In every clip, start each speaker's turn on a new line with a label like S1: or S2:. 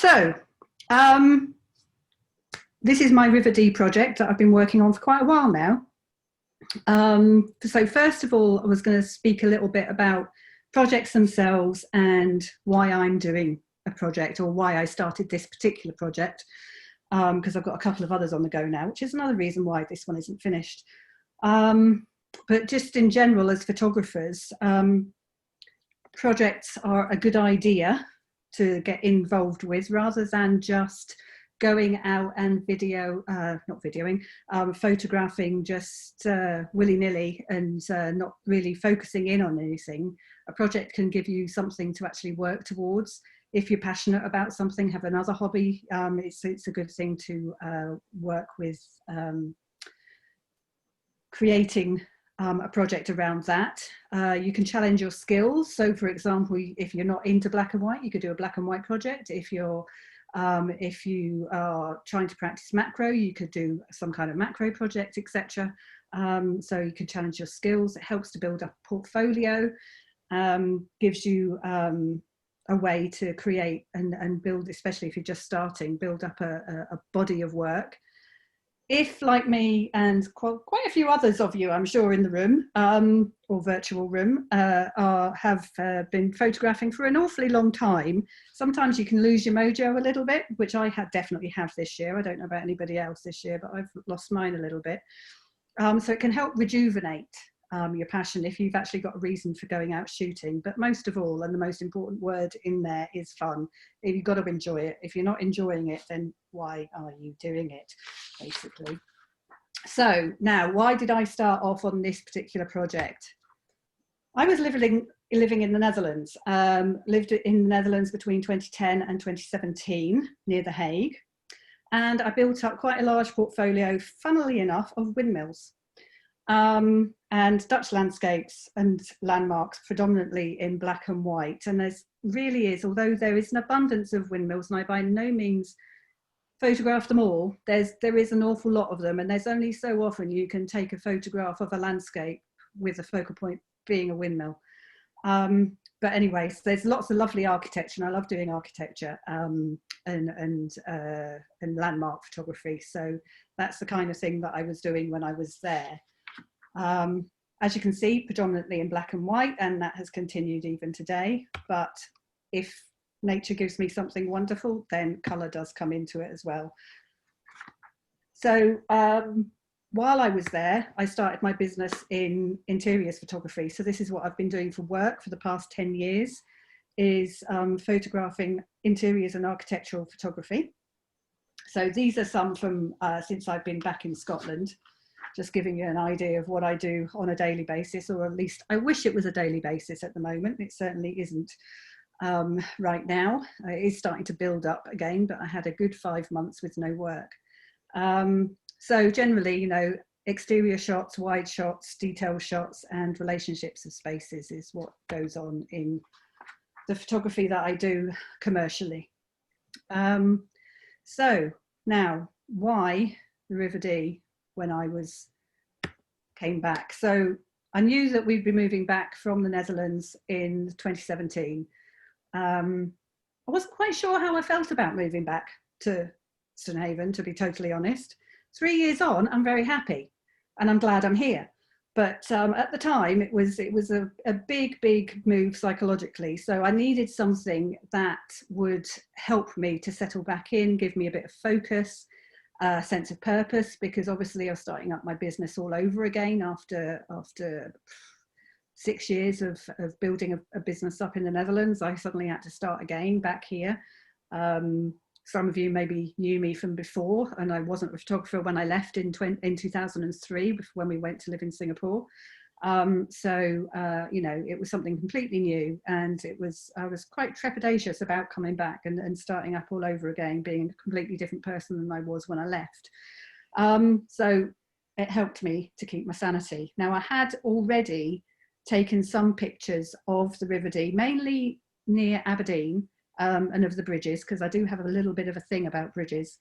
S1: So, um, this is my River Dee project that I've been working on for quite a while now. So first of all, I was going to speak a little bit about projects themselves and why I'm doing a project, or why I started this particular project, because I've got a couple of others on the go now, which is another reason why this one isn't finished. But just in general, as photographers, projects are a good idea to get involved with, rather than just going out and photographing just willy-nilly and not really focusing in on anything. A project can give you something to actually work towards. If you're passionate about something, have another hobby, it's a good thing to work with creating a project around that. You can challenge your skills. So for example, if you're not into black and white, you could do a black and white project. If you are trying to practice macro, you could do some kind of macro project, etc. So you can challenge your skills. It helps to build up a portfolio, gives you a way to create and build, especially if you're just starting, build up a body of work. If, like me and quite a few others of you, I'm sure, in the room or virtual room, have been photographing for an awfully long time, sometimes you can lose your mojo a little bit, which I definitely have this year. I don't know about anybody else this year, but I've lost mine a little bit. So it can help rejuvenate your passion if you've actually got a reason for going out shooting. But most of all, and the most important word in there, is fun. You've got to enjoy it. If you're not enjoying it, then why are you doing it, basically? So now, why did I start off on this particular project? I was living in the Netherlands, lived in the Netherlands between 2010 and 2017 near The Hague. And I built up quite a large portfolio, funnily enough, of windmills. And Dutch landscapes and landmarks, predominantly in black and white. And there really is, although there is an abundance of windmills, and I by no means photograph them all, there is an awful lot of them, and there's only so often you can take a photograph of a landscape with a focal point being a windmill. But anyways, there's lots of lovely architecture, and I love doing architecture and landmark photography. So that's the kind of thing that I was doing when I was there. As you can see, predominantly in black and white, and that has continued even today. But if nature gives me something wonderful, then colour does come into it as well. So while I was there, I started my business in interiors photography. So this is what I've been doing for work for the past 10 years, is photographing interiors and architectural photography. So these are some from since I've been back in Scotland. Just giving you an idea of what I do on a daily basis, or at least I wish it was a daily basis at the moment. It certainly isn't right now. It is starting to build up again, but I had a good 5 months with no work. So generally, you know, exterior shots, wide shots, detail shots, and relationships of spaces is what goes on in the photography that I do commercially. So now, why the River Dee? When I came back. So I knew that we'd be moving back from the Netherlands in 2017. I wasn't quite sure how I felt about moving back to Stonehaven, to be totally honest. 3 years on, I'm very happy, and I'm glad I'm here. But at the time, it was a big move psychologically. So I needed something that would help me to settle back in, give me a bit of focus, sense of purpose, because obviously I was starting up my business all over again after 6 years of building a business up in the Netherlands. I suddenly had to start again back here. Some of you maybe knew me from before, and I wasn't a photographer when I left in 2003, when we went to live in Singapore. You know, it was something completely new, and I was quite trepidatious about coming back and starting up all over again, being a completely different person than I was when I left. So it helped me to keep my sanity. Now, I had already taken some pictures of the River Dee, mainly near Aberdeen, and of the bridges, because I do have a little bit of a thing about bridges.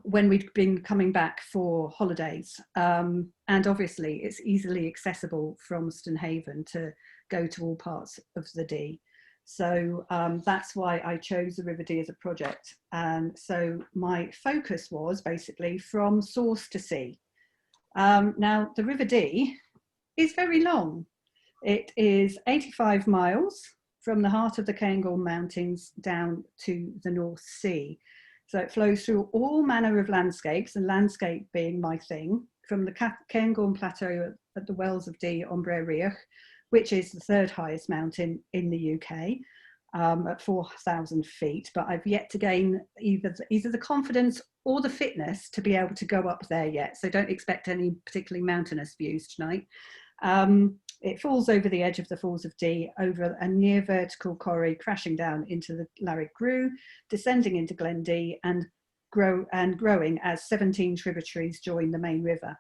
S1: When we'd been coming back for holidays. And obviously it's easily accessible from Stonehaven to go to all parts of the Dee. So that's why I chose the River Dee as a project. And so my focus was basically from source to sea. Now, the River Dee is very long. It is 85 miles from the heart of the Cairngorm Mountains down to the North Sea. So it flows through all manner of landscapes, and landscape being my thing, from the Cairngorm Plateau at the Wells of Dee on Brer Riach, which is the third highest mountain in the UK, at 4,000 feet. But I've yet to gain either the confidence or the fitness to be able to go up there yet. So don't expect any particularly mountainous views tonight. It falls over the edge of the Falls of Dee, over a near vertical corrie, crashing down into the Larrick Grew, descending into Glen Dee, and growing as 17 tributaries join the main river.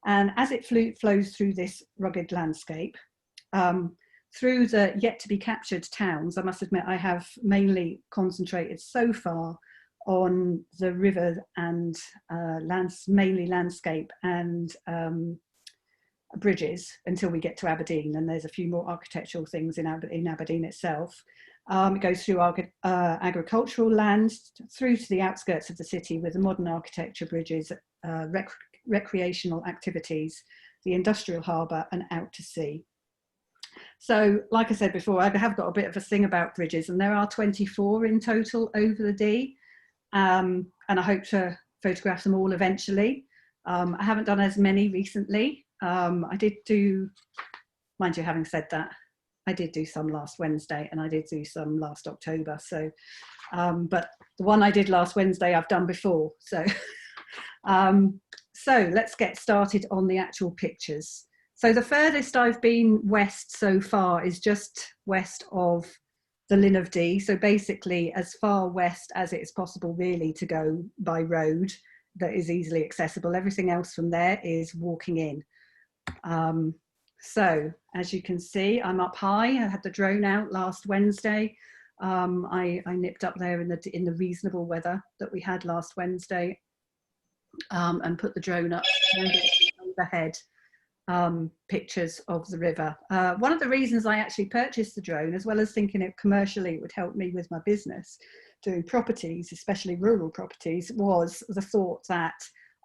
S1: And as it flows through this rugged landscape, through the yet to be captured towns, I must admit I have mainly concentrated so far on the river and mainly landscape and bridges until we get to Aberdeen, and there's a few more architectural things in Aberdeen itself. It goes through agricultural land, through to the outskirts of the city with the modern architecture, bridges, recreational activities, the industrial harbour, and out to sea. So, like I said before, I have got a bit of a thing about bridges, and there are 24 in total over the Dee, and I hope to photograph them all eventually. I haven't done as many recently. I did do, mind you, having said that, I did do some last Wednesday and I did do some last October. So, but the one I did last Wednesday, I've done before. So, so let's get started on the actual pictures. So the furthest I've been west so far is just west of the Linn of Dee. So basically as far west as it is possible really to go by road that is easily accessible. Everything else from there is walking in. So as you can see, I'm up high. I had the drone out last Wednesday. I nipped up there in the reasonable weather that we had last Wednesday, and put the drone up overhead pictures of the river. One of the reasons I actually purchased the drone, as well as thinking it commercially it would help me with my business doing properties, especially rural properties, was the thought that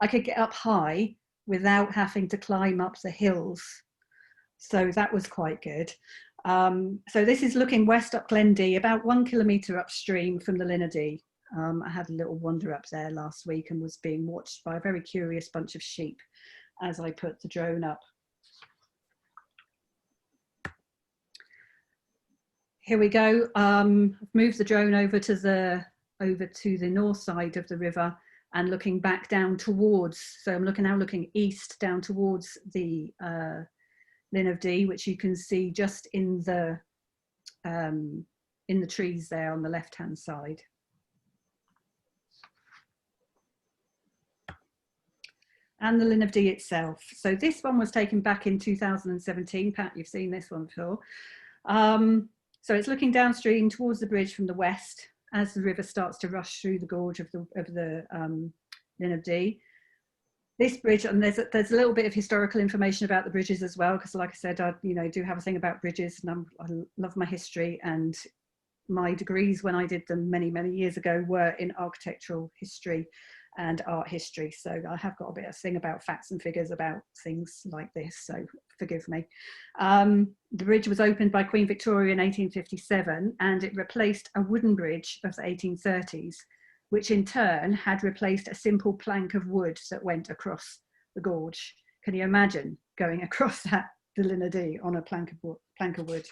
S1: I could get up high without having to climb up the hills. So that was quite good. So this is looking west up Glen Dee, about 1 kilometre upstream from the Linn of Dee. I had a little wander up there last week and was being watched by a very curious bunch of sheep as I put the drone up. Here we go. I've moved the drone over to the north side of the river and looking back down towards, so I'm now looking east down towards the Linn of Dee, which you can see just in the trees there on the left-hand side. And the Linn of Dee itself. So this one was taken back in 2017. Pat, you've seen this one before. So it's looking downstream towards the bridge from the west as the river starts to rush through the gorge of the Linn of Dee. This bridge, and there's a little bit of historical information about the bridges as well, because like I said, I do have a thing about bridges, and I love my history, and my degrees when I did them many years ago were in architectural history and art history. So I have got a bit of thing about facts and figures about things like this, so forgive me. The bridge was opened by Queen Victoria in 1857, and it replaced a wooden bridge of the 1830s, which in turn had replaced a simple plank of wood that went across the gorge. Can you imagine going across the Linn of Dee on a plank of wood?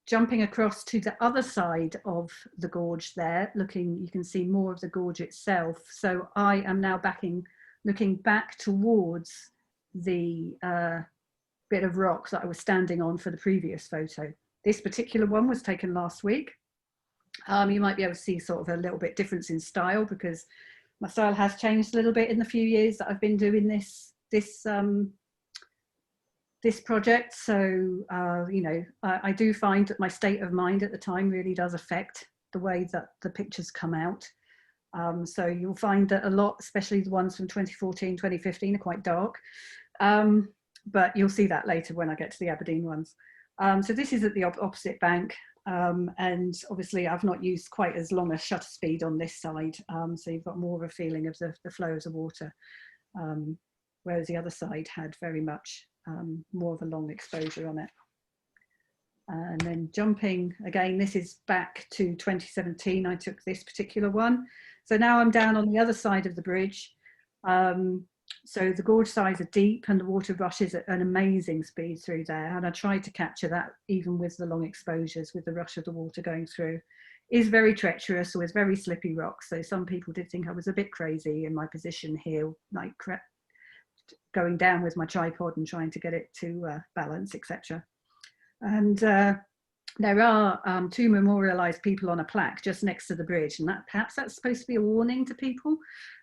S1: Jumping across to the other side of the gorge there, you can see more of the gorge itself. So I am now looking back towards the bit of rock that I was standing on for the previous photo. This particular one was taken last week. You might be able to see sort of a little bit difference in style, because my style has changed a little bit in the few years that I've been doing this project. So, I do find that my state of mind at the time really does affect the way that the pictures come out. So you'll find that a lot, especially the ones from 2014, 2015 are quite dark. But you'll see that later when I get to the Aberdeen ones. So this is at the opposite bank. And obviously I've not used quite as long a shutter speed on this side. So you've got more of a feeling of the flow of the water. Whereas the other side had very much more of a long exposure on it. And then jumping again, this is back to 2017. I took this particular one. So now I'm down on the other side of the bridge. So the gorge sides are deep and the water rushes at an amazing speed through there. And I tried to capture that even with the long exposures, with the rush of the water going through. It is very treacherous, so it's very slippy rocks. So some people did think I was a bit crazy in my position here, like going down with my tripod and trying to get it to balance, etc. And there are 2 memorialised people on a plaque just next to the bridge, and perhaps that's supposed to be a warning to people.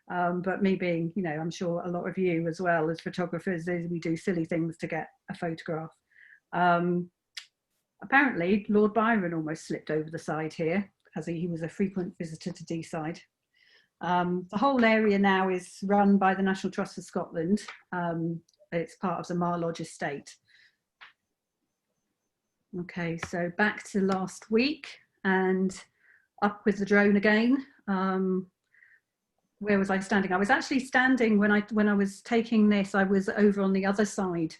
S1: But me being, you know, I'm sure a lot of you as well as photographers, we do silly things to get a photograph. Apparently, Lord Byron almost slipped over the side here, as he was a frequent visitor to Deeside. The whole area now is run by the National Trust for Scotland. It's part of the Mar Lodge estate. Okay, so back to last week and up with the drone again. Where was I standing? I was actually standing when I was taking this. I was over on the other side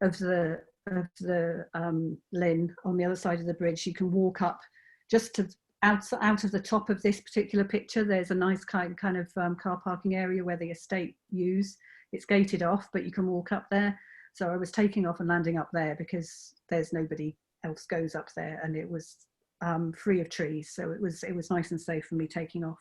S1: of the Lynn, on the other side of the bridge. You can walk up just to out of the top of this particular picture. There's a nice kind of car parking area where the estate use. It's gated off, but you can walk up there. So I was taking off and landing up there because there's nobody else goes up there, and it was free of trees, so it was nice and safe for me taking off.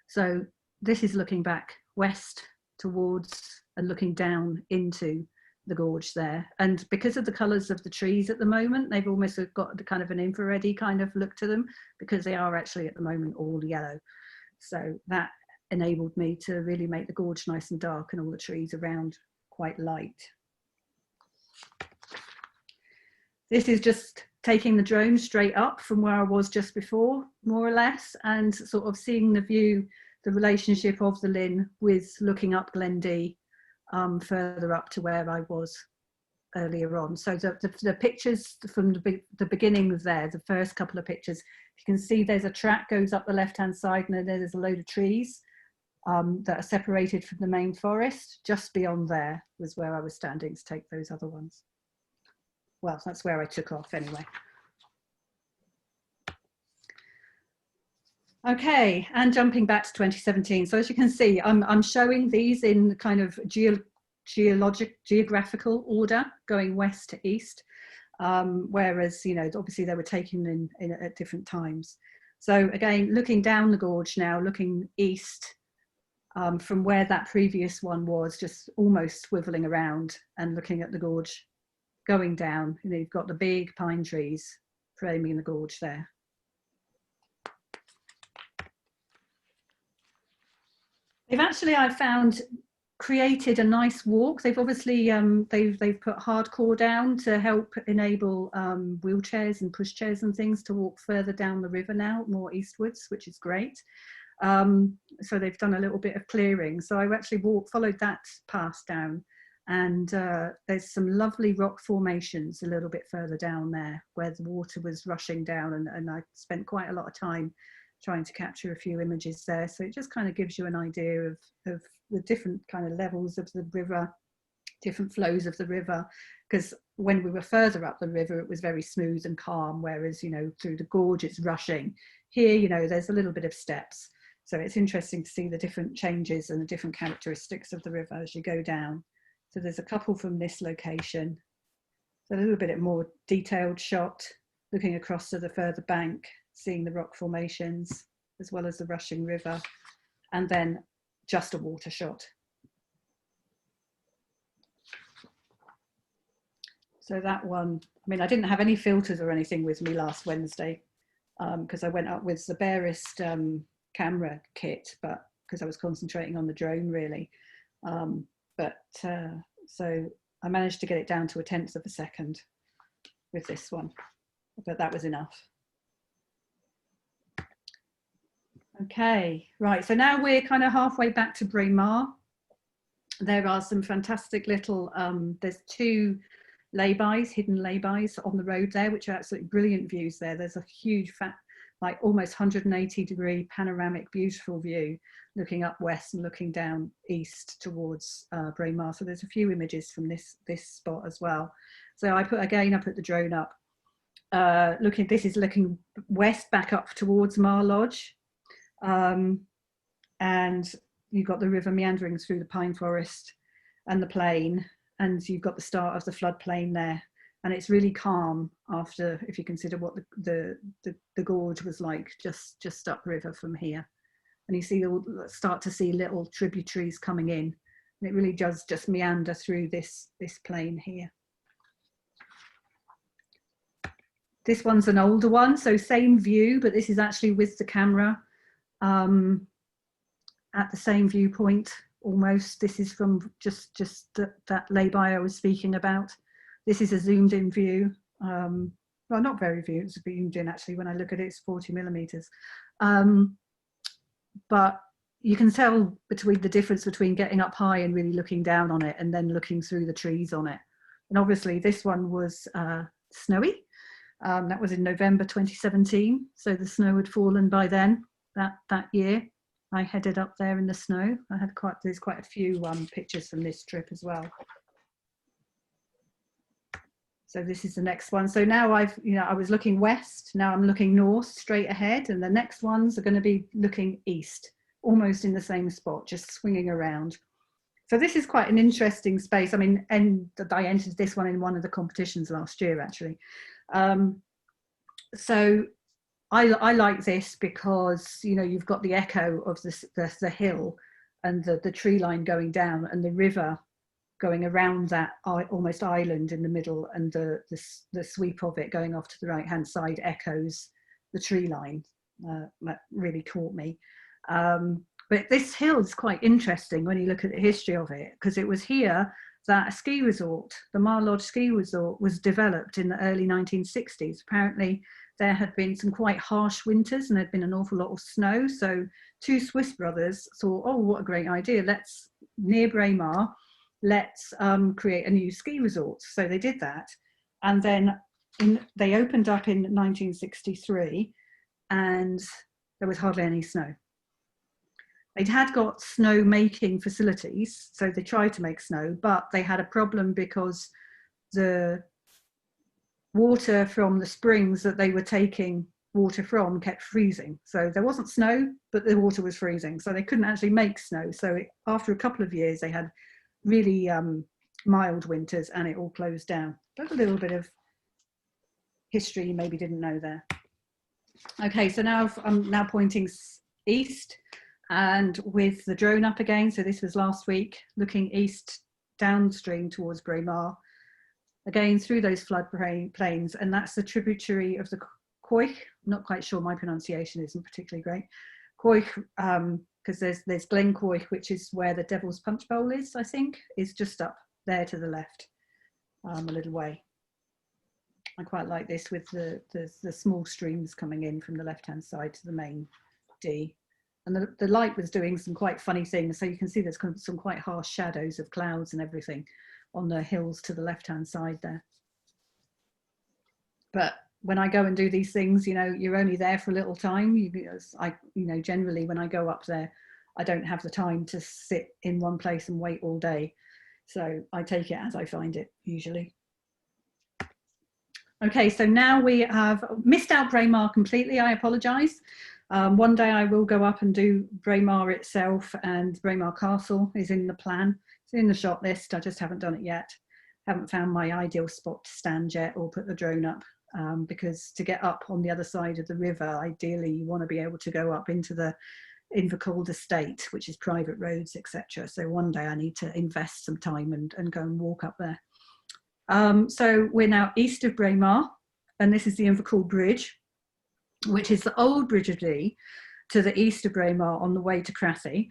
S1: So this is looking back west towards and looking down into the gorge there, and because of the colours of the trees at the moment, they've almost got kind of an infrared-y kind of look to them, because they are actually at the moment all yellow. So that enabled me to really make the gorge nice and dark and all the trees around quite light. This is just taking the drone straight up from where I was just before, more or less, and sort of seeing the view, the relationship of the Lynn with looking up Glen Dee, further up to where I was earlier on. So the pictures from the beginning there, the first couple of pictures, you can see there's a track goes up the left-hand side, and then there's a load of trees that are separated from the main forest. Just beyond there was where I was standing to take those other ones. Well, that's where I took off anyway. Okay, and jumping back to 2017. So as you can see, I'm showing these in kind of geographical order, going west to east, whereas, you know, obviously they were taken in at different times. So again, looking down the gorge now, looking east from where that previous one was, just almost swiveling around and looking at the gorge going down. You know, you've got the big pine trees framing the gorge there. They've actually, I've found, created a nice walk. They've obviously they've put hardcore down to help enable wheelchairs and pushchairs and things to walk further down the river now, more eastwards, which is great. So they've done a little bit of clearing. So I actually followed that path down, and there's some lovely rock formations a little bit further down there where the water was rushing down, and I spent quite a lot of time trying to capture a few images there. So it just kind of gives you an idea of the different kind of levels of the river, different flows of the river, because when we were further up the river it was very smooth and calm, whereas, you know, through the gorge it's rushing. Here, you know, there's a little bit of steps, so it's interesting to see the different changes and the different characteristics of the river as you go down. So there's a couple from this location. So a little bit more detailed shot, looking across to the further bank, seeing the rock formations as well as the rushing river, and then just a water shot. So that one, I mean, I didn't have any filters or anything with me last Wednesday because I went up with the barest camera kit, but because I was concentrating on the drone really. So I managed to get it down to 1/10 of a second with this one, but that was enough. Okay, right, so now we're kind of halfway back to Braemar. There are some fantastic little, there's two laybys, hidden laybys on the road there, which are absolutely brilliant views there. There's a huge fat, like almost 180-degree panoramic, beautiful view, looking up west and looking down east towards Braemar. So there's a few images from this spot as well. So I put the drone up. This is looking west back up towards Mar Lodge, and you've got the river meandering through the pine forest and the plain, and you've got the start of the floodplain there, and it's really calm after, if you consider what the gorge was like just upriver from here, and you start to see little tributaries coming in, and it really does just meander through this plain here. This one's an older one, so same view, but this is actually with the camera at the same viewpoint almost. This is from just that lay-by I was speaking about. This is a zoomed in view. Well, not very it's zoomed in actually. When I look at it, it's 40 millimeters. But you can tell the difference between getting up high and really looking down on it and then looking through the trees on it. And obviously this one was snowy. That was in November 2017, so the snow had fallen by then. That year, I headed up there in the snow. There's quite a few pictures from this trip as well. So this is the next one. So now I was looking west. Now I'm looking north, straight ahead, and the next ones are going to be looking east, almost in the same spot, just swinging around. So this is quite an interesting space. I mean, and I entered this one in one of the competitions last year, actually. So I like this because, you know, you've got the echo of the hill and the tree line going down and the river going around that almost island in the middle, and the sweep of it going off to the right hand side echoes the tree line. That really caught me. But this hill is quite interesting when you look at the history of it, because it was here that a ski resort, the Mar Lodge ski resort, was developed in the early 1960s. Apparently there had been some quite harsh winters and there'd been an awful lot of snow. So two Swiss brothers thought, oh, what a great idea. Near Braemar, let's create a new ski resort. So they did that. And then they opened up in 1963 and there was hardly any snow. They'd got snow making facilities, so they tried to make snow, but they had a problem because the water from the springs that they were taking water from kept freezing. So there wasn't snow, but the water was freezing. So they couldn't actually make snow. So after a couple of years, they had really mild winters and it all closed down. That's a little bit of history you maybe didn't know there. Okay, so now I'm pointing east. And with the drone up again, so this was last week, looking east downstream towards Braemar, again through those flood plains, and that's the tributary of the Coich. I'm not quite sure, my pronunciation isn't particularly great. Coich, because there's Glen Coich, which is where the Devil's Punch Bowl is, I think, is just up there to the left, a little way. I quite like this with the small streams coming in from the left-hand side to the main Dee. And the light was doing some quite funny things. So you can see there's some quite harsh shadows of clouds and everything on the hills to the left-hand side there. But when I go and do these things, you know, you're only there for a little time. Generally when I go up there, I don't have the time to sit in one place and wait all day. So I take it as I find it, usually. Okay, so now we have missed out Braemar completely. I apologise. One day I will go up and do Braemar itself, and Braemar Castle is in the plan. It's in the shot list. I just haven't done it yet. Haven't found my ideal spot to stand yet or put the drone up, because to get up on the other side of the river, ideally you want to be able to go up into the Invercold estate, which is private roads, etc. So one day I need to invest some time and go and walk up there. So we're now east of Braemar, and this is the Invercold Bridge, which is the old Bridge of Dee to the east of Braemar on the way to Crathy.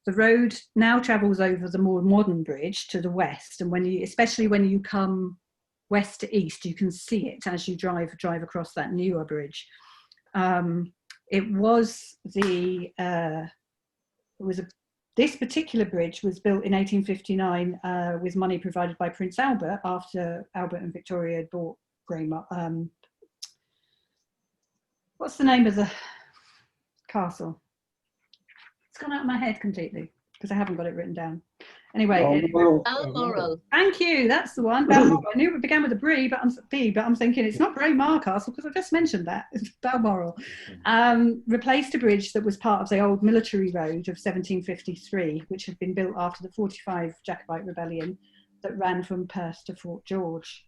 S1: The road now travels over the more modern bridge to the west, and especially when you come west to east, you can see it as you drive across that newer bridge. It was This particular bridge was built in 1859 with money provided by Prince Albert after Albert and Victoria had bought Braemar. What's the name of the castle? It's gone out of my head completely because I haven't got it written down. Anyway,
S2: Balmoral.
S1: Thank you. That's the one. Balmoral. I knew it began with a B, but I'm thinking it's not Braemar Castle because I just mentioned that. It's Balmoral. Replaced a bridge that was part of the old military road of 1753, which had been built after the 45 Jacobite rebellion that ran from Perth to Fort George.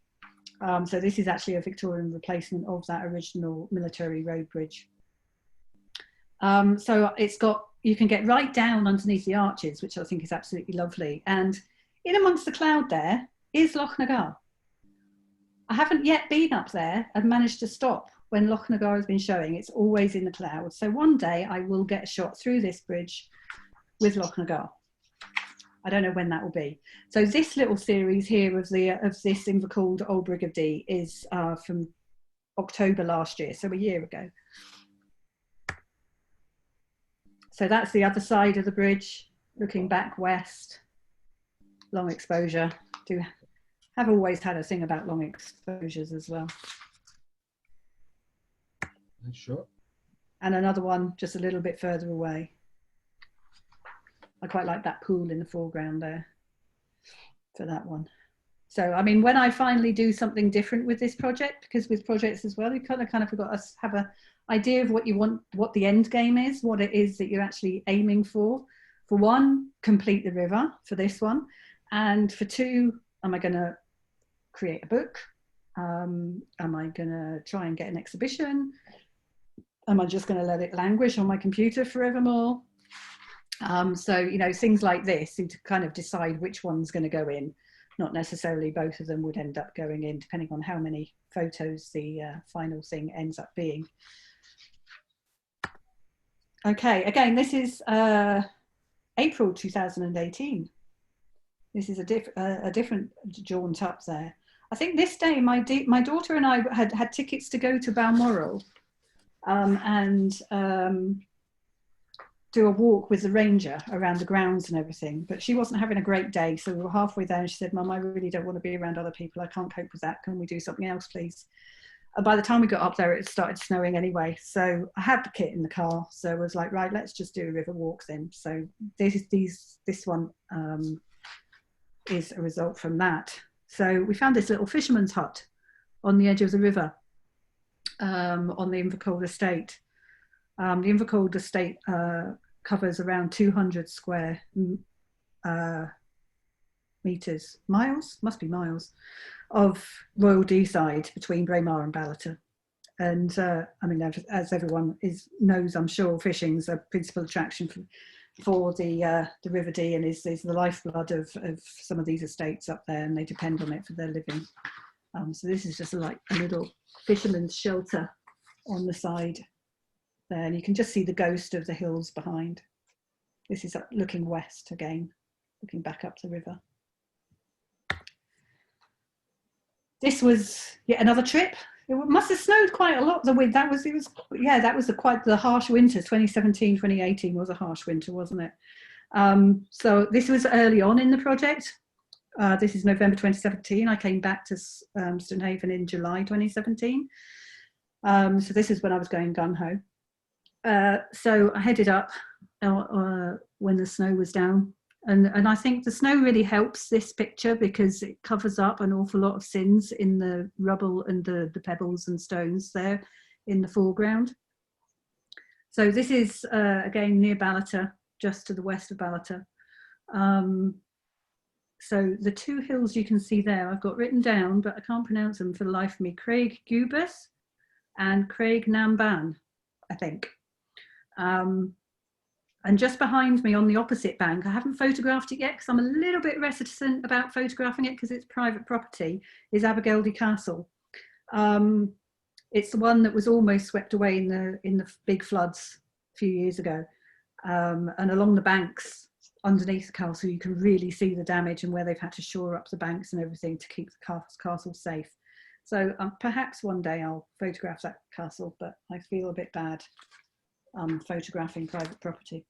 S1: So this is actually a Victorian replacement of that original military road bridge. So it's got, you can get right down underneath the arches, which I think is absolutely lovely. And in amongst the cloud there is Loch Nagar. I haven't yet been up there and managed to stop when Loch Nagar has been showing. It's always in the clouds. So one day I will get a shot through this bridge with Loch Nagar. I don't know when that will be. So this little series here of this Invercalled Old River Dee is from October last year, so a year ago. So that's the other side of the bridge, looking back west. Long exposure. Have always had a thing about long exposures as well.
S3: Sure.
S1: And another one just a little bit further away. I quite like that pool in the foreground there for that one. So, I mean, when I finally do something different with this project, because with projects as well, you kind of got to have an idea of what you want, what the end game is, what it is that you're actually aiming for. For one, complete the river for this one. And for two, am I going to create a book? Am I going to try and get an exhibition? Am I just going to let it languish on my computer forevermore? So, you know, things like this, you to kind of decide which one's going to go in. Not necessarily both of them would end up going in, depending on how many photos the final thing ends up being. Okay, again, this is April 2018. This is a different jaunt up there. I think this day my daughter and I had tickets to go to Balmoral and do a walk with the ranger around the grounds and everything, but she wasn't having a great day, so we were halfway there and she said, "Mum, I really don't want to be around other people. I can't cope with that. Can we do something else, please?" And by the time we got up there, it started snowing anyway, so I had the kit in the car, so I was like, right, let's just do a river walk then. So this one is a result from that. So we found this little fisherman's hut on the edge of the river on the Invercalled estate. The Invercalled estate covers around 200 square meters, miles, must be miles, of Royal Deeside between Braemar and Ballater. And I mean, as everyone knows, I'm sure, fishing's a principal attraction for the River Dee, and is the lifeblood of some of these estates up there, and they depend on it for their living. So this is just like a little fisherman's shelter on the side there, and you can just see the ghost of the hills behind. This is looking west again, looking back up the river. This was yet another trip. It must have snowed quite a lot. That was quite the harsh winter. 2017, 2018 was a harsh winter, wasn't it? So this was early on in the project. This is November 2017. I came back to Stonehaven in July 2017. So this is when I was going gung-ho. So I headed up when the snow was down. And I think the snow really helps this picture because it covers up an awful lot of sins in the rubble and the pebbles and stones there in the foreground. So this is, again, near Ballater, just to the west of Ballater. So the two hills you can see there, I've got written down, but I can't pronounce them for the life of me. Craig Gubus and Craig Namban, I think. And just behind me on the opposite bank, I haven't photographed it yet because I'm a little bit reticent about photographing it because it's private property, is Abergeldy Castle. It's the one that was almost swept away in the big floods a few years ago. And along the banks underneath the castle, you can really see the damage and where they've had to shore up the banks and everything to keep the castle safe. So perhaps one day I'll photograph that castle, but I feel a bit bad photographing private property.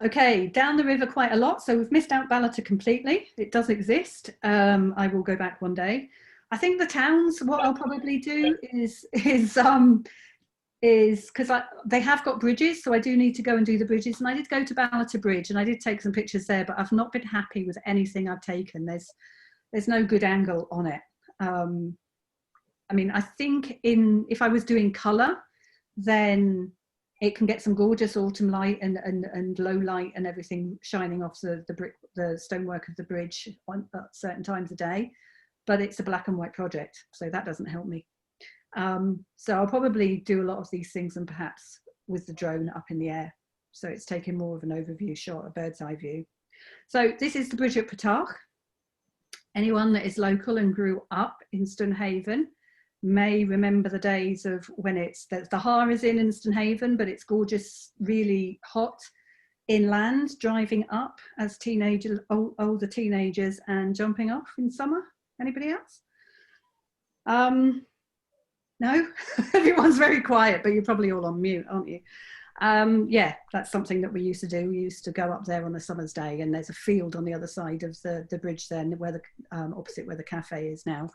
S1: Okay, down the river quite a lot. So we've missed out Ballater completely. It does exist. I will go back one day. I think the towns, what I'll probably do is because they have got bridges, so I do need to go and do the bridges. And I did go to Ballater Bridge and I did take some pictures there, but I've not been happy with anything I've taken. There's no good angle on it. I mean, I think if I was doing colour, then it can get some gorgeous autumn light and low light and everything shining off the stonework of the bridge at certain times of day. But it's a black and white project, so that doesn't help me. So I'll probably do a lot of these things and perhaps with the drone up in the air. So it's taking more of an overview shot, a bird's eye view. So this is the bridge at Patach. Anyone that is local and grew up in Stonehaven may remember the days of when the Har is in Stonehaven, but it's gorgeous, really hot inland, driving up as older teenagers and jumping off in summer. Anybody else? No, everyone's very quiet, but you're probably all on mute, aren't you? Yeah, that's something that we used to do. We used to go up there on a summer's day, and there's a field on the other side of the bridge there, where opposite where the cafe is now.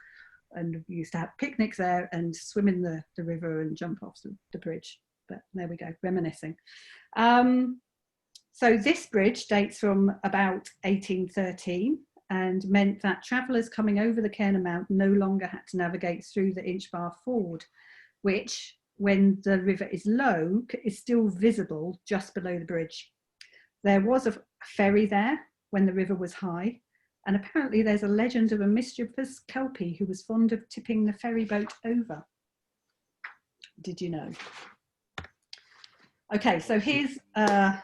S1: And we used to have picnics there and swim in the river and jump off the bridge. But there we go, reminiscing. So this bridge dates from about 1813 and meant that travellers coming over the Cairngorm Mount no longer had to navigate through the Inchbar Ford, which, when the river is low, is still visible just below the bridge. There was a ferry there when the river was high, and apparently there's a legend of a mischievous kelpie who was fond of tipping the ferry boat over. Did you know? Okay, so here's an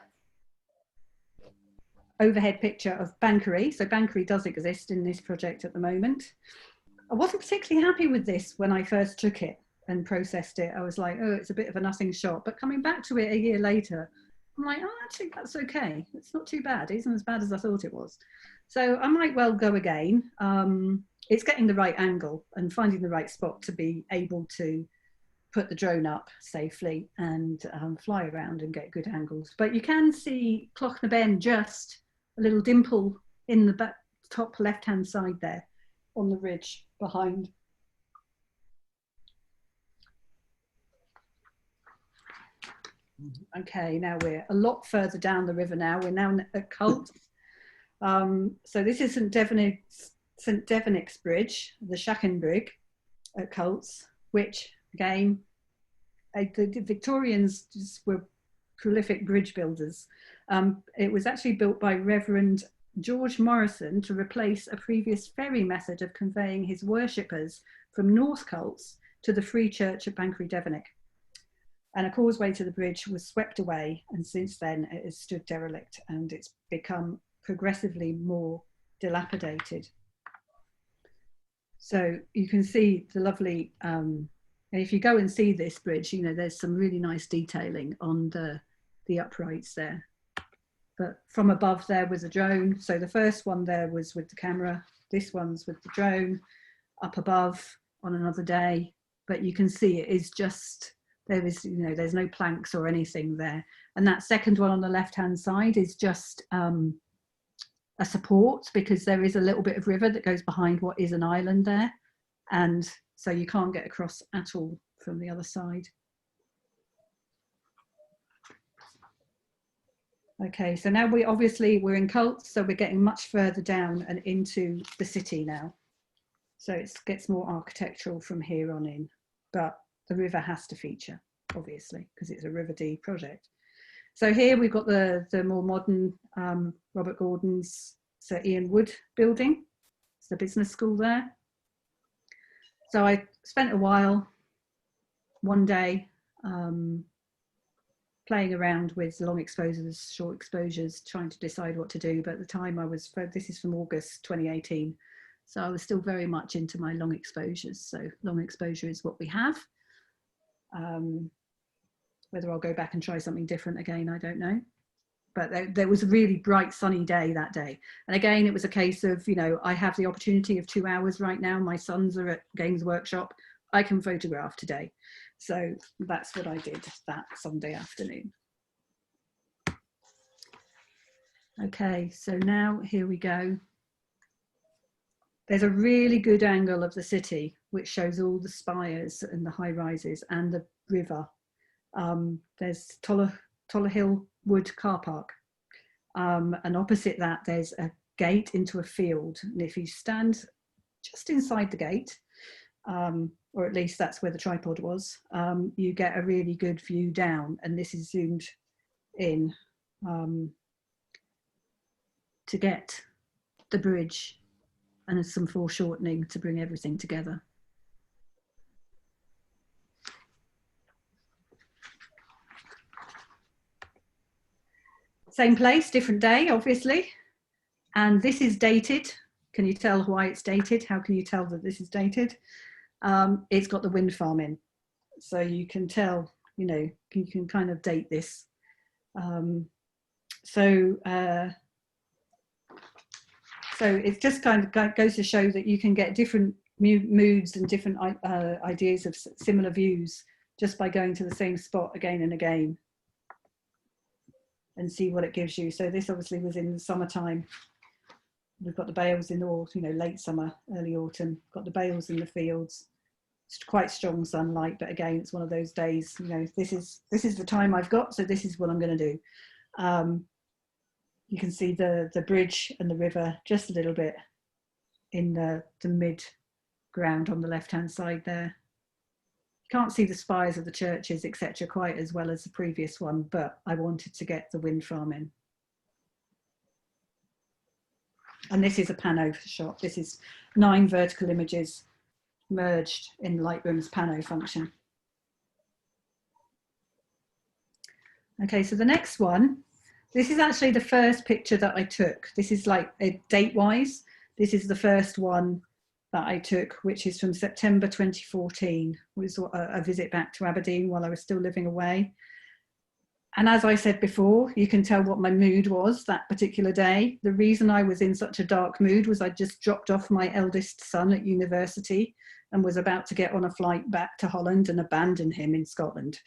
S1: overhead picture of Banchory. So Banchory does exist in this project at the moment. I wasn't particularly happy with this when I first took it and processed it. I was like, oh, it's a bit of a nothing shot. But coming back to it a year later, I'm like, oh, actually, that's okay. It's not too bad. It isn't as bad as I thought it was. So I might well go again. It's getting the right angle and finding the right spot to be able to put the drone up safely and fly around and get good angles. But you can see Clochnaben, just a little dimple in the back, top left-hand side there on the ridge behind. Okay, now we're a lot further down the river now. We're now at Cults. So this is St Devenick's Bridge, the Shackenbrig at Cults, which again, the Victorians just were prolific bridge builders. It was actually built by Reverend George Morrison to replace a previous ferry method of conveying his worshippers from North Cults to the Free Church at Banchory Devenick. And a causeway to the bridge was swept away, and since then it has stood derelict and it's become progressively more dilapidated. So you can see the lovely, and if you go and see this bridge, you know, there's some really nice detailing on the uprights there. But from above there was a drone. So the first one there was with the camera. This one's with the drone up above on another day. But you can see it is just, there is, you know, there's no planks or anything there. And that second one on the left-hand side is just a support, because there is a little bit of river that goes behind what is an island there. And so you can't get across at all from the other side. Okay, so now we're in Cults, so we're getting much further down and into the city now. So it gets more architectural from here on in, but the river has to feature, obviously, because it's a River Dee project. So here we've got the more modern Robert Gordon's Sir Ian Wood building. It's the business school there. So I spent a while, one day, playing around with long exposures, short exposures, trying to decide what to do. But at the time this is from August 2018. So I was still very much into my long exposures. So long exposure is what we have. Whether I'll go back and try something different again, I don't know. But there was a really bright sunny day that day. And again, it was a case of, you know, I have the opportunity of 2 hours right now. My sons are at Games Workshop. I can photograph today. So that's what I did that Sunday afternoon. Okay, so now here we go. There's a really good angle of the city, which shows all the spires and the high rises and the river. There's Hill Wood car park. And opposite that, there's a gate into a field. And if you stand just inside the gate, or at least that's where the tripod was, you get a really good view down. And this is zoomed in to get the bridge and some foreshortening to bring everything together. Same place, different day, obviously. And this is dated. Can you tell why it's dated? How can you tell that this is dated? It's got the wind farm in. So you can tell, you know, you can kind of date this. So it just kind of goes to show that you can get different moods and different ideas of similar views just by going to the same spot again and again and see what it gives you. So this obviously was in the summertime. We've got the bales in the, you know, late summer, early autumn, got the bales in the fields. It's quite strong sunlight, but again, it's one of those days, you know, this is the time I've got, so this is what I'm going to do. You can see the bridge and the river just a little bit in the mid ground on the left-hand side there. You can't see the spires of the churches, etc., quite as well as the previous one, but I wanted to get the wind farm in. And this is a pano shot. This is 9 vertical images merged in Lightroom's pano function. Okay, so the next one, this is actually the first picture that I took. This is like date-wise. This is the first one that I took, which is from September 2014. It was a visit back to Aberdeen while I was still living away. And as I said before, you can tell what my mood was that particular day. The reason I was in such a dark mood was I just dropped off my eldest son at university and was about to get on a flight back to Holland and abandon him in Scotland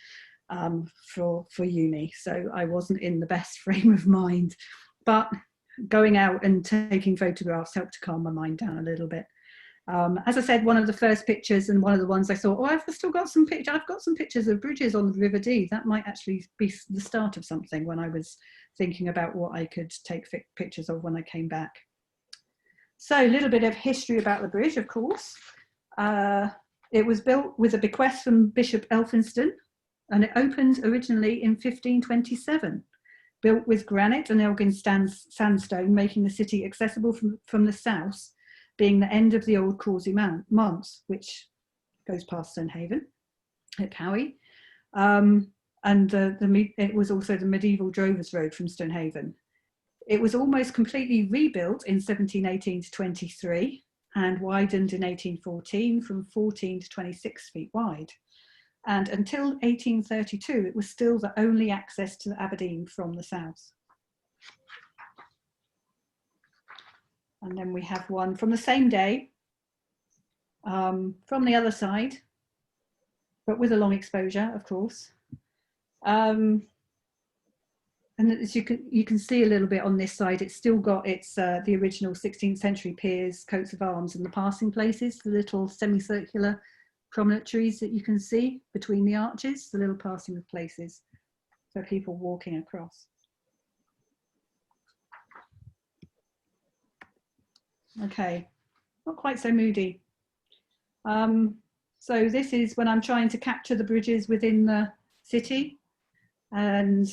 S1: for uni. So I wasn't in the best frame of mind, but going out and taking photographs helped to calm my mind down a little bit. As I said, one of the first pictures and one of the ones I thought, oh, I've still got some pictures. I've got some pictures of bridges on the River Dee. That might actually be the start of something when I was thinking about what I could take pictures of when I came back. So a little bit of history about the bridge, of course. It was built with a bequest from Bishop Elphinston, and it opened originally in 1527. Built with granite and Elgin sandstone, making the city accessible from the south, being the end of the old Causey Manse, which goes past Stonehaven at Cowie. And it was also the medieval drovers' road from Stonehaven. It was almost completely rebuilt in 1718 to 23 and widened in 1814 from 14 to 26 feet wide. And until 1832, it was still the only access to Aberdeen from the south. And then we have one from the same day, from the other side, but with a long exposure, of course. And as you can see a little bit on this side, it's still got its the original 16th century piers, coats of arms, and the passing places, the little semicircular promontories that you can see between the arches, the little passing of places for people walking across. Okay, not quite so moody. So this is when I'm trying to capture the bridges within the city. And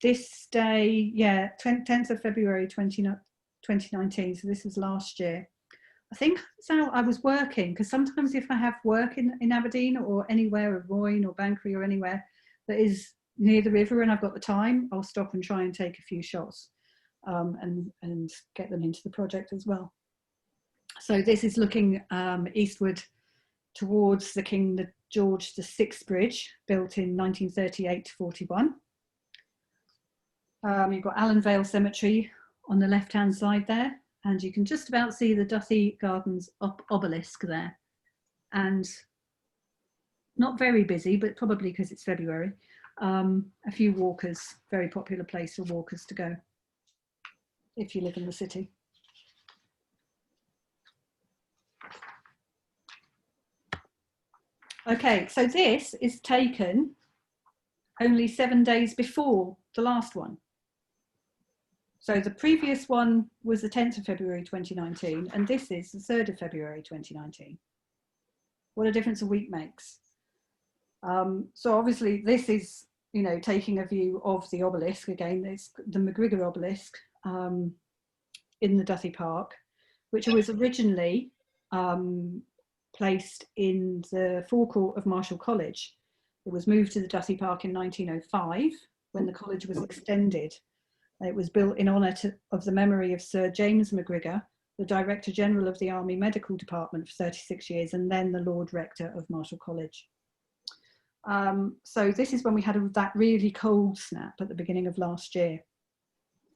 S1: this day, yeah, 10th of February 2019, so this was last year. I think so I was working, because sometimes if I have work in Aberdeen or anywhere, or Royne or Banchory or anywhere that is near the river and I've got the time, I'll stop and try and take a few shots and get them into the project as well. So this is looking eastward towards the King George VI Bridge, built in 1938 to 41. You've got Allen Vale Cemetery on the left-hand side there, and you can just about see the Duthie Gardens obelisk there. And not very busy, but probably because it's February. A few walkers, very popular place for walkers to go. if you live in the city. Okay, so this is taken only 7 days before the last one. So the previous one was the 10th of February 2019, and this is the 3rd of February 2019. What a difference a week makes. So obviously this is, you know, taking a view of the obelisk. Again, it's the McGregor obelisk in the Duthie Park, which was originally placed in the forecourt of Marshall College. It was moved to the Duthie Park in 1905 when the college was extended. It was built in honour of the memory of Sir James McGregor, the Director General of the Army Medical Department for 36 years, and then the Lord Rector of Marshall College. So this is when we had that really cold snap at the beginning of last year,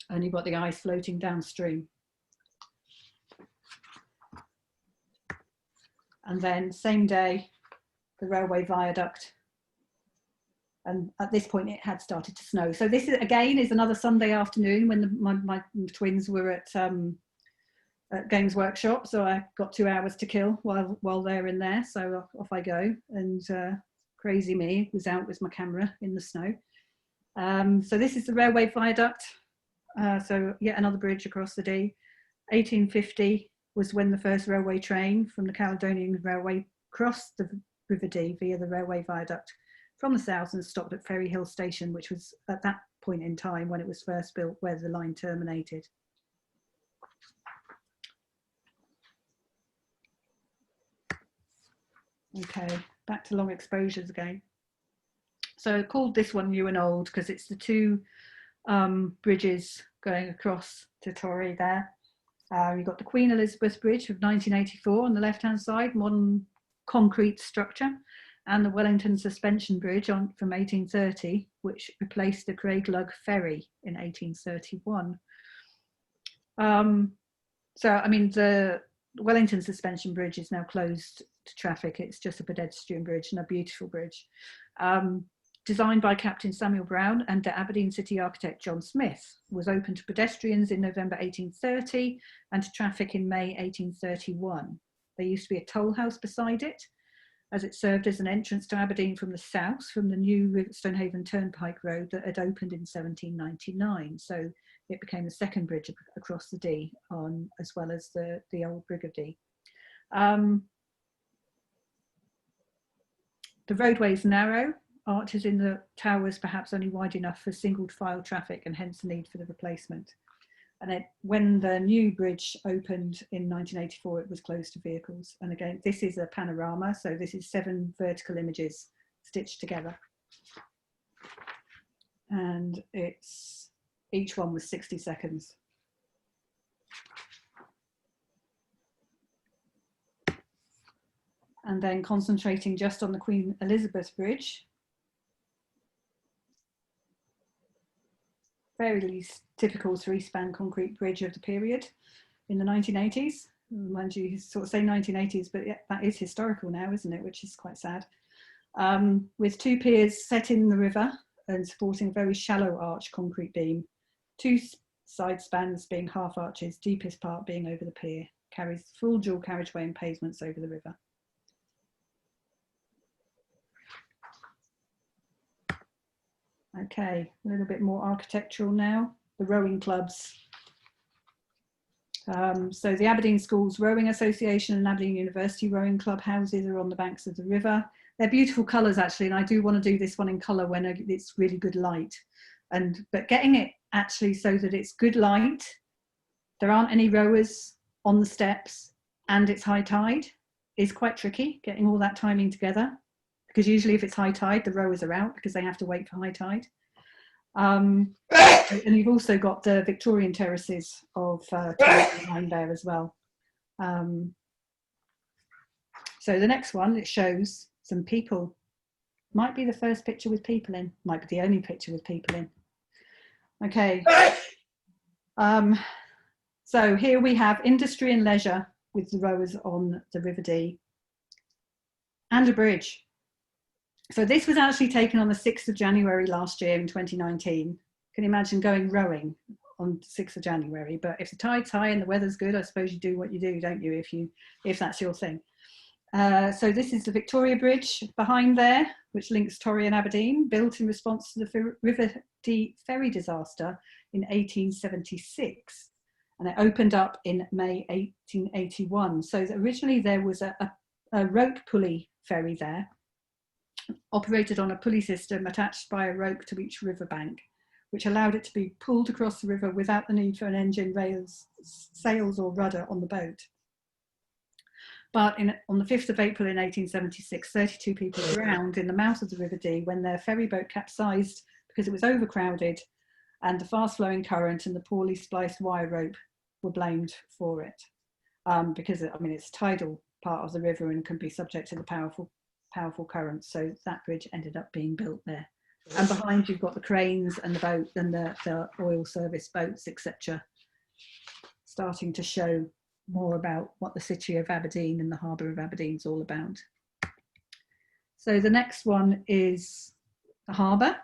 S1: and you've got the ice floating downstream. And then same day, the railway viaduct. And at this point it had started to snow. So this is, again, is another Sunday afternoon when my twins were at Games Workshop. So I got 2 hours to kill while they're in there. So off I go. And crazy me was out with my camera in the snow. So this is the railway viaduct. So yet another bridge across the Dee. 1850 was when the first railway train from the Caledonian Railway crossed the River Dee via the railway viaduct from the south and stopped at Ferry Hill Station, which was at that point in time when it was first built where the line terminated. Okay, back to long exposures again. So I called this one New and Old because it's the two bridges going across to Torry there. You've got the Queen Elizabeth Bridge of 1984 on the left-hand side, modern concrete structure, and the Wellington Suspension Bridge from 1830, which replaced the Craiglug Ferry in 1831. So, I mean, the Wellington Suspension Bridge is now closed to traffic. It's just a pedestrian bridge and a beautiful bridge. Designed by Captain Samuel Brown and the Aberdeen city architect John Smith, was opened to pedestrians in November 1830 and to traffic in May 1831. There used to be a toll house beside it, as it served as an entrance to Aberdeen from the south, from the new Stonehaven Turnpike Road that had opened in 1799. So it became the second bridge across the Dee, as well as the old River Dee. The roadway is narrow. Arches in the towers perhaps only wide enough for single file traffic, and hence the need for the replacement. And when the new bridge opened in 1984, it was closed to vehicles. And again, this is a panorama. So this is 7 vertical images stitched together. And each one was 60 seconds. And then concentrating just on the Queen Elizabeth Bridge. Fairly typical 3-span concrete bridge of the period in the 1980s. Mind you, sort of say 1980s, but yeah, that is historical now, isn't it? Which is quite sad. With 2 piers set in the river and supporting a very shallow arch concrete beam. 2 side spans being half arches, deepest part being over the pier. Carries full dual carriageway and pavements over the river. Okay, a little bit more architectural now. The rowing clubs. So the Aberdeen Schools Rowing Association and Aberdeen University Rowing Club houses are on the banks of the river. They're beautiful colours actually, and I do want to do this one in colour when it's really good light. But getting it actually so that it's good light, there aren't any rowers on the steps, and it's high tide is quite tricky, getting all that timing together. Because usually if it's high tide, the rowers are out because they have to wait for high tide. And you've also got the Victorian terraces of behind there as well. So the next one, it shows some people. Might be the first picture with people in, might be the only picture with people in. Okay. So here we have industry and leisure with the rowers on the River Dee and a bridge. So this was actually taken on the 6th of January last year in 2019. Can you imagine going rowing on 6th of January, but if the tide's high and the weather's good, I suppose you do what you do, don't you, if that's your thing. So this is the Victoria Bridge behind there, which links Torry and Aberdeen, built in response to the River Dee ferry disaster in 1876. And it opened up in May 1881. So originally there was a rope pulley ferry there, operated on a pulley system attached by a rope to each riverbank, which allowed it to be pulled across the river without the need for an engine, rails, sails or rudder on the boat. But on the 5th of April in 1876, 32 people drowned in the mouth of the River Dee when their ferry boat capsized because it was overcrowded, and the fast-flowing current and the poorly spliced wire rope were blamed for it. Because, I mean, it's a tidal part of the river and can be subject to the powerful currents. So that bridge ended up being built there. And behind you've got the cranes and the boat and the oil service boats, etc., starting to show more about what the city of Aberdeen and the harbour of Aberdeen is all about. So the next one is the harbour.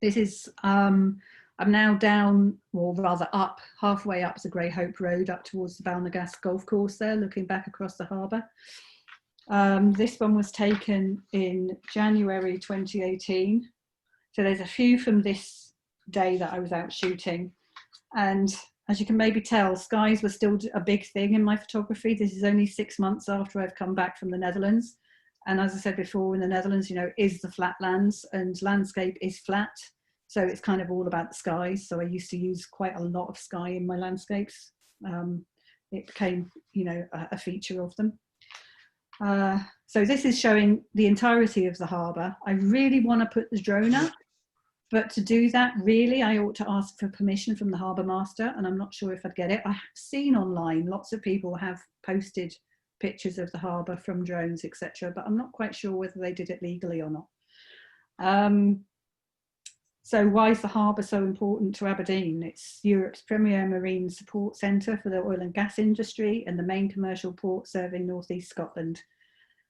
S1: This is, I'm now down, or rather up, halfway up the Grey Hope Road, up towards the Balnagas Golf Course there, looking back across the harbour. This one was taken in January 2018. So there's a few from this day that I was out shooting. And as you can maybe tell, skies were still a big thing in my photography. This is only 6 months after I've come back from the Netherlands. And as I said before, in the Netherlands, you know, is the flatlands, and landscape is flat. So it's kind of all about the skies. So I used to use quite a lot of sky in my landscapes. It became, you know, a feature of them. So this is showing the entirety of the harbour. I really want to put the drone up, but to do that, really, I ought to ask for permission from the harbour master, and I'm not sure if I'd get it. I have seen online, lots of people have posted pictures of the harbour from drones, etc., but I'm not quite sure whether they did it legally or not. So why is the harbour so important to Aberdeen? It's Europe's premier marine support centre for the oil and gas industry and the main commercial port serving North East Scotland.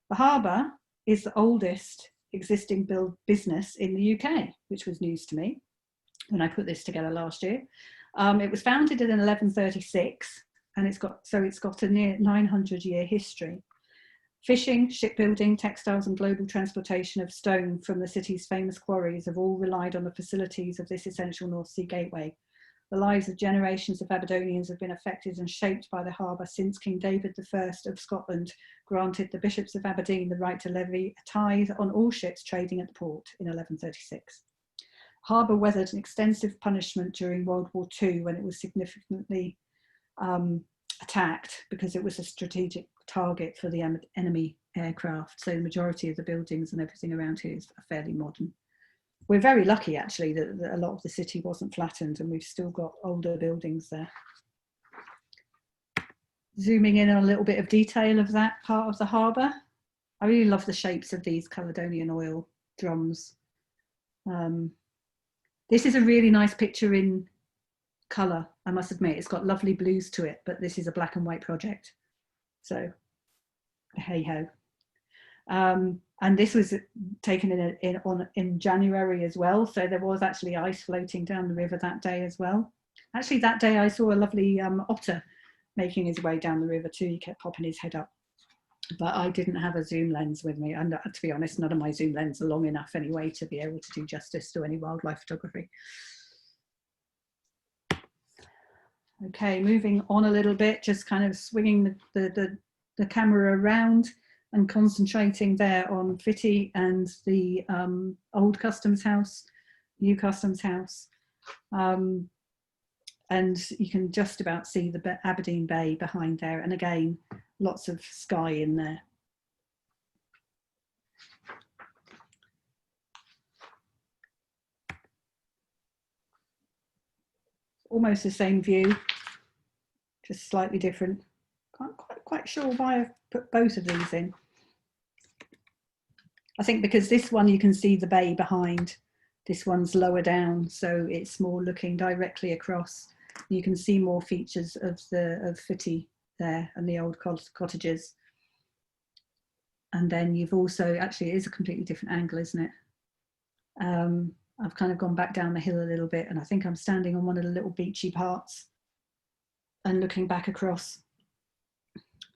S1: The harbour is the oldest existing business in the UK, which was news to me when I put this together last year. It was founded in 1136, and it's got a near 900-year history. Fishing, shipbuilding, textiles and global transportation of stone from the city's famous quarries have all relied on the facilities of this essential North Sea gateway. The lives of generations of Aberdonians have been affected and shaped by the harbour since King David I of Scotland granted the bishops of Aberdeen the right to levy a tithe on all ships trading at the port in 1136. Harbour weathered an extensive punishment during World War II when it was significantly attacked because it was a strategic target for the enemy aircraft. So the majority of the buildings and everything around here is fairly modern. We're very lucky actually that a lot of the city wasn't flattened and we've still got older buildings there. Zooming in on a little bit of detail of that part of the harbour. I really love the shapes of these Caledonian oil drums. This is a really nice picture in colour, I must admit. It's got lovely blues to it, but this is a black and white project. So, hey ho. And this was taken in January as well. So there was actually ice floating down the river that day as well. Actually, that day I saw a lovely otter making his way down the river too. He kept popping his head up. But I didn't have a zoom lens with me. And to be honest, none of my zoom lenses are long enough anyway to be able to do justice to any wildlife photography. Okay, moving on a little bit, just kind of swinging the camera around and concentrating there on Fitty and the old customs house, new customs house. And you can just about see the Aberdeen Bay behind there. And again, lots of sky in there. Almost the same view, just slightly different. Can't quite sure why I've put both of these in. I think because this one you can see the bay behind, this one's lower down, so it's more looking directly across. You can see more features of Fitty there and the old cottages. And then you've also, actually it is a completely different angle, isn't it? I've kind of gone back down the hill a little bit, and I think I'm standing on one of the little beachy parts and looking back across.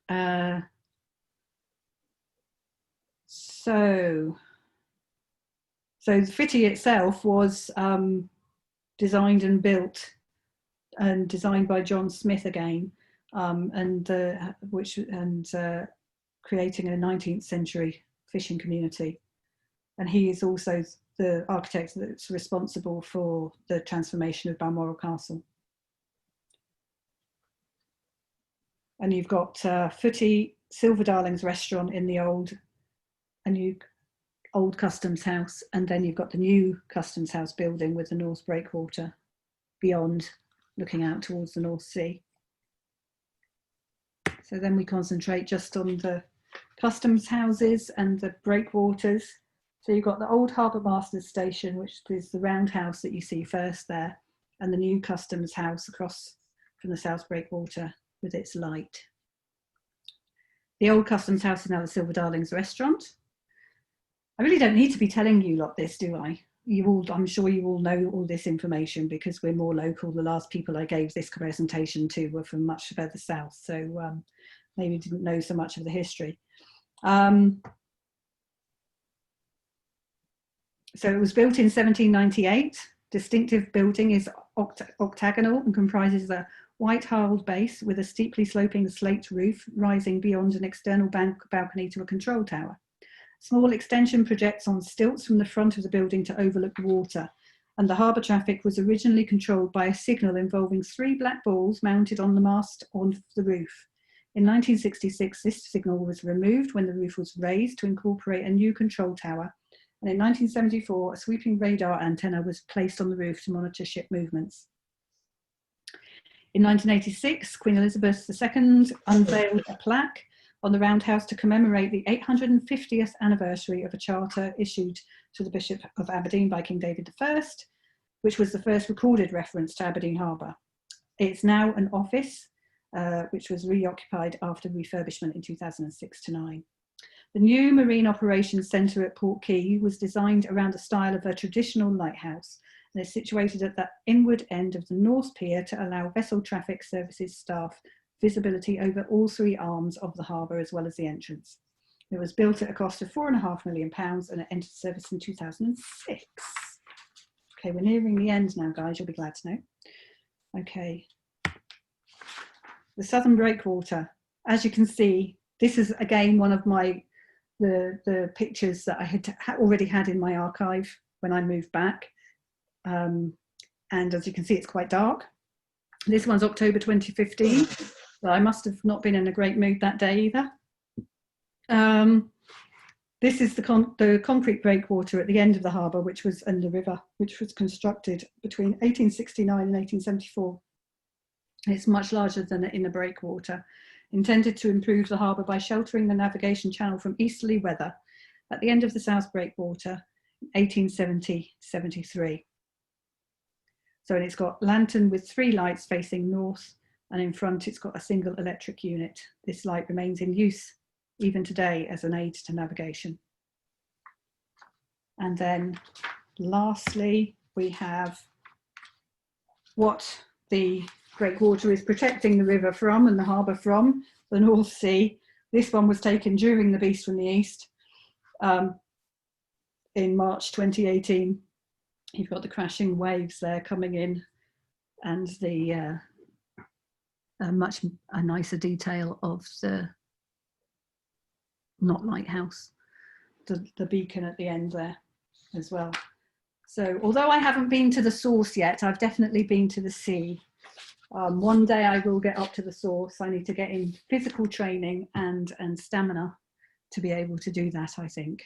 S1: So the Fitty itself was designed and built and designed by John Smith again, creating a 19th century fishing community. And he is also the architect that's responsible for the transformation of Balmoral Castle. And you've got Footy Silver Darlings restaurant in the old customs house, and then you've got the new customs house building with the North Breakwater beyond, looking out towards the North Sea. So then we concentrate just on the customs houses and the breakwaters. So you've got the old Harbour Masters Station, which is the roundhouse that you see first there, and the new customs house across from the South Breakwater with its light. The old customs house is now the Silver Darlings restaurant. I really don't need to be telling you lot this, do I? I'm sure you all know all this information because we're more local. The last people I gave this presentation to were from much further south, so maybe didn't know so much of the history. So it was built in 1798. Distinctive building is octagonal and comprises a white tiled base with a steeply sloping slate roof rising beyond an external balcony to a control tower. Small extension projects on stilts from the front of the building to overlook the water, and the harbour traffic was originally controlled by a signal involving 3 black balls mounted on the mast on the roof. In 1966, this signal was removed when the roof was raised to incorporate a new control tower, and in 1974, a sweeping radar antenna was placed on the roof to monitor ship movements. In 1986, Queen Elizabeth II unveiled a plaque on the roundhouse to commemorate the 850th anniversary of a charter issued to the Bishop of Aberdeen by King David I, which was the first recorded reference to Aberdeen Harbour. It's now an office, which was reoccupied after refurbishment in 2006-09. The new Marine Operations Centre at Port Key was designed around the style of a traditional lighthouse and is situated at the inward end of the North Pier to allow vessel traffic services staff visibility over all 3 arms of the harbour as well as the entrance. It was built at a cost of £4.5 million and it entered service in 2006. Okay, we're nearing the end now, guys, you'll be glad to know. Okay. The Southern Breakwater. As you can see, this is again one of the pictures that I had already had in my archive when I moved back. And as you can see, it's quite dark. This one's October 2015. So I must have not been in a great mood that day either. This is the concrete breakwater at the end of the harbour, which was in the river, which was constructed between 1869 and 1874. It's much larger than in the breakwater, intended to improve the harbour by sheltering the navigation channel from easterly weather at the end of the South Breakwater, 1870-73. So it's got lantern with 3 lights facing north, and in front it's got a single electric unit. This light remains in use even today as an aid to navigation. And then lastly, we have what the breakwater is protecting the river from and the harbour from, the North Sea. This one was taken during the Beast from the East in March 2018. You've got the crashing waves there coming in and the a nicer detail of the not lighthouse, the beacon at the end there as well. So although I haven't been to the source yet, I've definitely been to the sea. One day I will get up to the source. I need to get in physical training and stamina to be able to do that, I think.